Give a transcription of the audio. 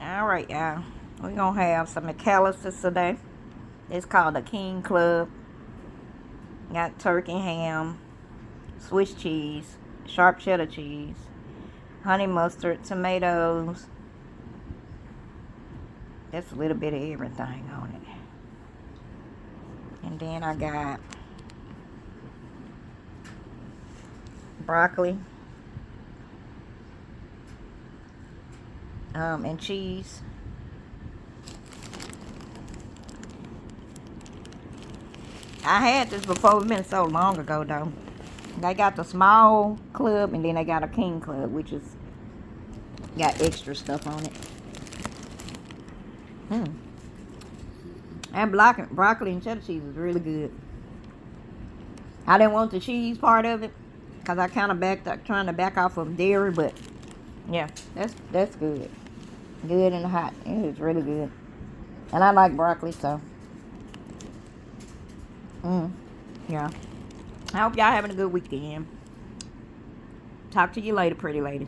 Alright, y'all. We're gonna have some McAllister's today. It's called the King Club. Got turkey, ham, Swiss cheese, sharp cheddar cheese, honey mustard, tomatoes. Just a little bit of everything on it. And then I got broccoli and cheese. I had this before. It's been so long ago though. They got the small club and then they got a king club, which is got extra stuff on it. And broccoli and cheddar cheese is really good. I didn't want the cheese part of it because I kind of trying to back off of dairy, but yeah, that's good. Good and hot. It is really good. And I like broccoli, so yeah. I hope y'all having a good weekend. Talk to you later, pretty ladies.